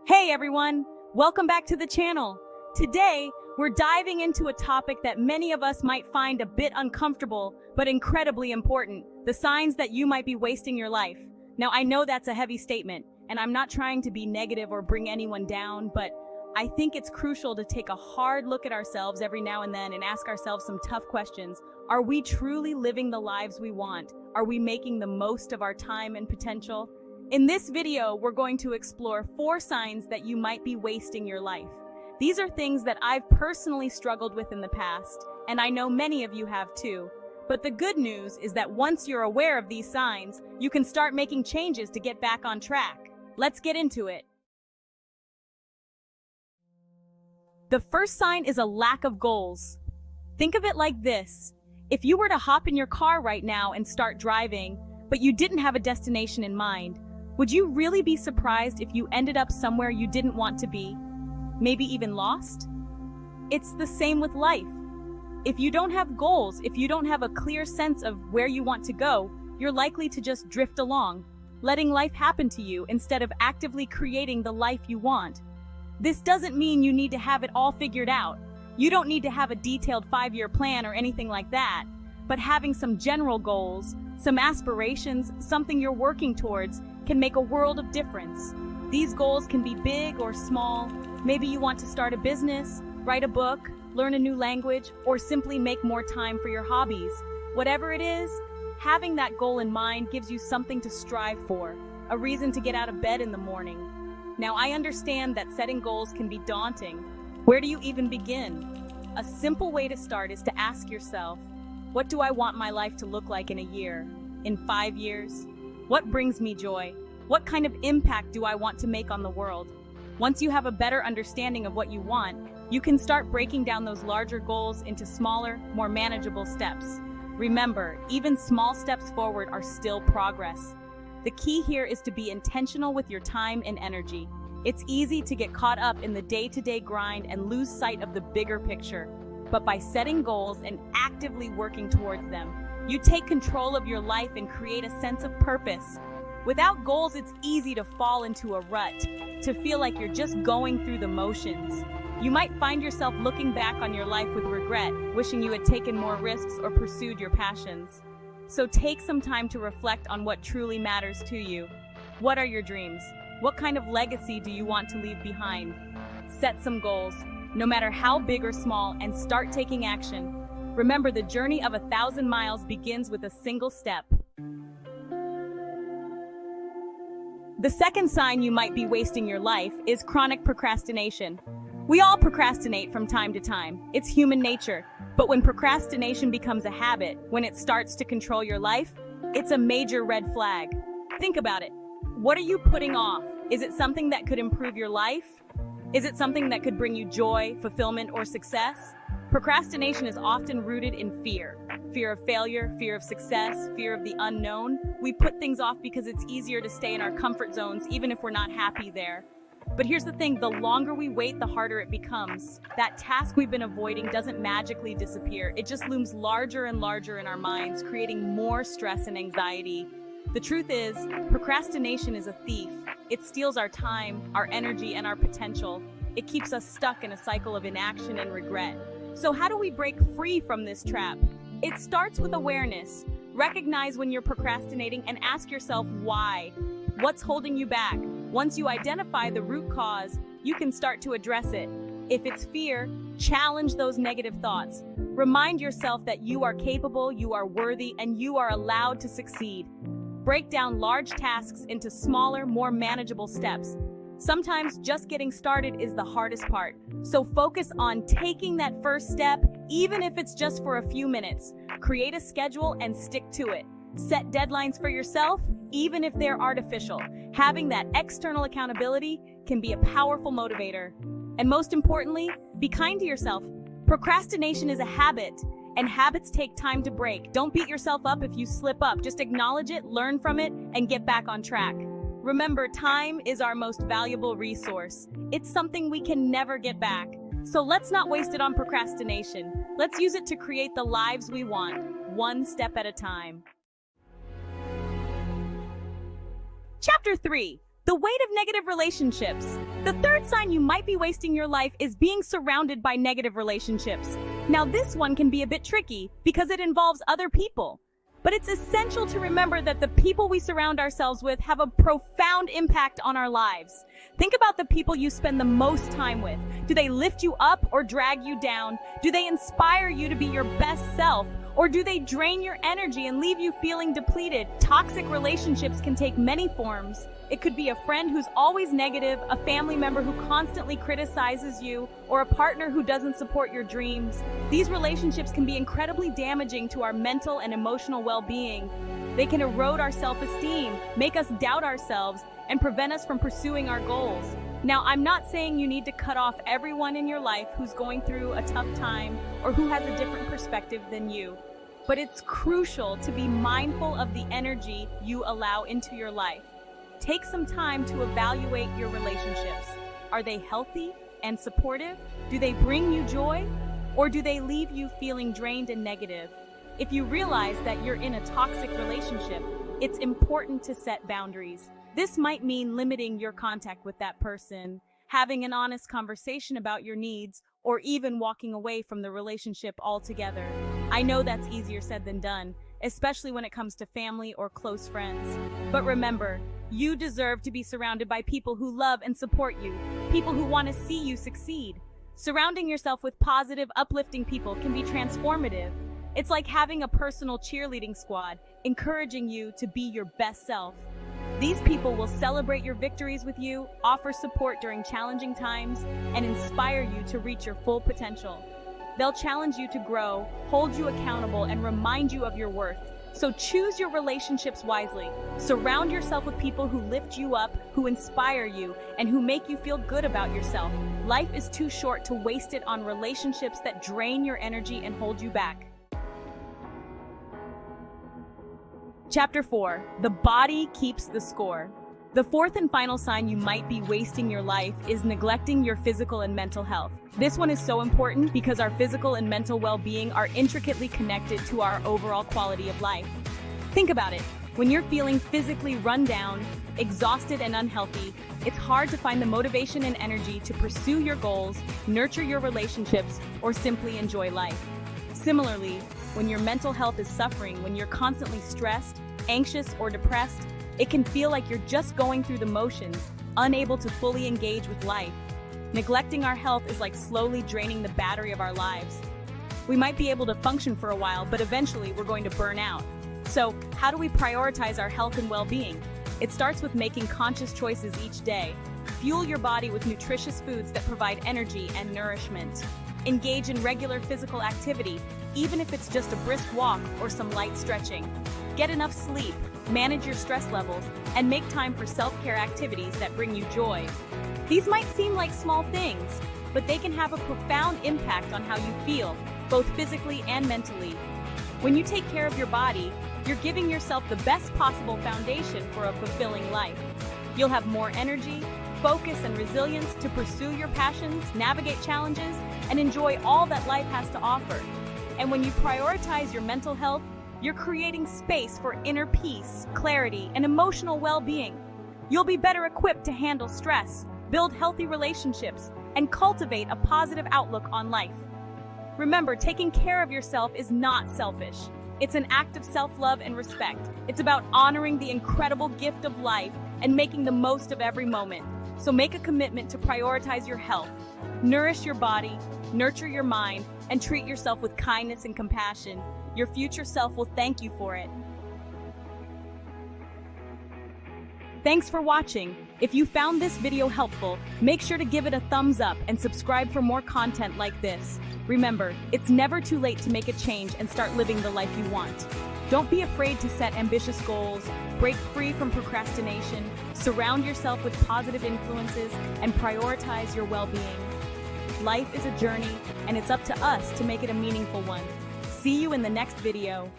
Hey everyone, welcome back to the channel. Today, we're diving into a topic that many of us might find a bit uncomfortable, but incredibly important: the signs that you might be wasting your life. Now, I know that's a heavy statement, and I'm not trying to be negative or bring anyone down, but I think it's crucial to take a hard look at ourselves every now and then and ask ourselves some tough questions. Are we truly living the lives we want? Are we making the most of our time and potential? In this video, we're going to explore 4 signs that you might be wasting your life. These are things that I've personally struggled with in the past, and I know many of you have too. But the good news is that once you're aware of these signs, you can start making changes to get back on track. Let's get into it. The first sign is a lack of goals. Think of it like this. If you were to hop in your car right now and start driving, but you didn't have a destination in mind, would you really be surprised if you ended up somewhere you didn't want to be? Maybe even lost? It's the same with life. If you don't have goals, if you don't have a clear sense of where you want to go, you're likely to just drift along, letting life happen to you instead of actively creating the life you want. This doesn't mean you need to have it all figured out. You don't need to have a detailed 5-year plan or anything like that, but having some general goals, some aspirations, something you're working towards, can make a world of difference. These goals can be big or small. Maybe you want to start a business, write a book, learn a new language, or simply make more time for your hobbies. Whatever it is, having that goal in mind gives you something to strive for, a reason to get out of bed in the morning. Now, I understand that setting goals can be daunting. Where do you even begin? A simple way to start is to ask yourself, what do I want my life to look like in a year? In 5 years? What brings me joy? What kind of impact do I want to make on the world? Once you have a better understanding of what you want, you can start breaking down those larger goals into smaller, more manageable steps. Remember, even small steps forward are still progress. The key here is to be intentional with your time and energy. It's easy to get caught up in the day-to-day grind and lose sight of the bigger picture. But by setting goals and actively working towards them, you take control of your life and create a sense of purpose. Without goals, it's easy to fall into a rut, to feel like you're just going through the motions. You might find yourself looking back on your life with regret, wishing you had taken more risks or pursued your passions. So take some time to reflect on what truly matters to you. What are your dreams? What kind of legacy do you want to leave behind? Set some goals, no matter how big or small, and start taking action. Remember, the journey of 1,000 miles begins with a single step. The second sign you might be wasting your life is chronic procrastination. We all procrastinate from time to time. It's human nature. But when procrastination becomes a habit, when it starts to control your life, it's a major red flag. Think about it. What are you putting off? Is it something that could improve your life? Is it something that could bring you joy, fulfillment, or success? Procrastination is often rooted in fear. Fear of failure, fear of success, fear of the unknown. We put things off because it's easier to stay in our comfort zones, even if we're not happy there. But here's the thing, the longer we wait, the harder it becomes. That task we've been avoiding doesn't magically disappear. It just looms larger and larger in our minds, creating more stress and anxiety. The truth is, procrastination is a thief. It steals our time, our energy, and our potential. It keeps us stuck in a cycle of inaction and regret. So how do we break free from this trap? It starts with awareness. Recognize when you're procrastinating and ask yourself why. What's holding you back? Once you identify the root cause, you can start to address it. If it's fear, challenge those negative thoughts. Remind yourself that you are capable, you are worthy, and you are allowed to succeed. Break down large tasks into smaller, more manageable steps. Sometimes just getting started is the hardest part. So focus on taking that first step, even if it's just for a few minutes. Create a schedule and stick to it. Set deadlines for yourself, even if they're artificial. Having that external accountability can be a powerful motivator. And most importantly, be kind to yourself. Procrastination is a habit, and habits take time to break. Don't beat yourself up if you slip up. Just acknowledge it, learn from it, and get back on track. Remember, time is our most valuable resource. It's something we can never get back. So let's not waste it on procrastination. Let's use it to create the lives we want, one step at a time. Chapter 3: The weight of negative relationships. The third sign you might be wasting your life is being surrounded by negative relationships. Now, this one can be a bit tricky because it involves other people. But it's essential to remember that the people we surround ourselves with have a profound impact on our lives. Think about the people you spend the most time with. Do they lift you up or drag you down? Do they inspire you to be your best self? Or do they drain your energy and leave you feeling depleted? Toxic relationships can take many forms. It could be a friend who's always negative, a family member who constantly criticizes you, or a partner who doesn't support your dreams. These relationships can be incredibly damaging to our mental and emotional well-being. They can erode our self-esteem, make us doubt ourselves, and prevent us from pursuing our goals. Now, I'm not saying you need to cut off everyone in your life who's going through a tough time or who has a different perspective than you. But it's crucial to be mindful of the energy you allow into your life. Take some time to evaluate your relationships. Are they healthy and supportive? Do they bring you joy? Or do they leave you feeling drained and negative? If you realize that you're in a toxic relationship, it's important to set boundaries. This might mean limiting your contact with that person, having an honest conversation about your needs, or even walking away from the relationship altogether. I know that's easier said than done, especially when it comes to family or close friends. But remember, you deserve to be surrounded by people who love and support you, people who want to see you succeed. Surrounding yourself with positive, uplifting people can be transformative. It's like having a personal cheerleading squad, encouraging you to be your best self. These people will celebrate your victories with you, offer support during challenging times, and inspire you to reach your full potential. They'll challenge you to grow, hold you accountable, and remind you of your worth. So choose your relationships wisely. Surround yourself with people who lift you up, who inspire you, and who make you feel good about yourself. Life is too short to waste it on relationships that drain your energy and hold you back. Chapter 4. The body keeps the score. The fourth and final sign you might be wasting your life is neglecting your physical and mental health. This one is so important because our physical and mental well-being are intricately connected to our overall quality of life. Think about it. When you're feeling physically run down, exhausted, and unhealthy, it's hard to find the motivation and energy to pursue your goals, nurture your relationships, or simply enjoy life. Similarly, when your mental health is suffering, when you're constantly stressed, anxious, or depressed, it can feel like you're just going through the motions, unable to fully engage with life. Neglecting our health is like slowly draining the battery of our lives. We might be able to function for a while, but eventually we're going to burn out. So, how do we prioritize our health and well-being? It starts with making conscious choices each day. Fuel your body with nutritious foods that provide energy and nourishment. Engage in regular physical activity, even if it's just a brisk walk or some light stretching. Get enough sleep, manage your stress levels, and make time for self-care activities that bring you joy. These might seem like small things, but they can have a profound impact on how you feel, both physically and mentally. When you take care of your body, you're giving yourself the best possible foundation for a fulfilling life. You'll have more energy, focus, and resilience to pursue your passions, navigate challenges, and enjoy all that life has to offer. And when you prioritize your mental health, you're creating space for inner peace, clarity, and emotional well-being. You'll be better equipped to handle stress, build healthy relationships, and cultivate a positive outlook on life. Remember, taking care of yourself is not selfish. It's an act of self-love and respect. It's about honoring the incredible gift of life and making the most of every moment. So make a commitment to prioritize your health. Nourish your body, nurture your mind, and treat yourself with kindness and compassion. Your future self will thank you for it. Thanks for watching. If you found this video helpful, make sure to give it a thumbs up and subscribe for more content like this. Remember, it's never too late to make a change and start living the life you want. Don't be afraid to set ambitious goals, break free from procrastination, surround yourself with positive influences, and prioritize your well-being. Life is a journey, and it's up to us to make it a meaningful one. See you in the next video.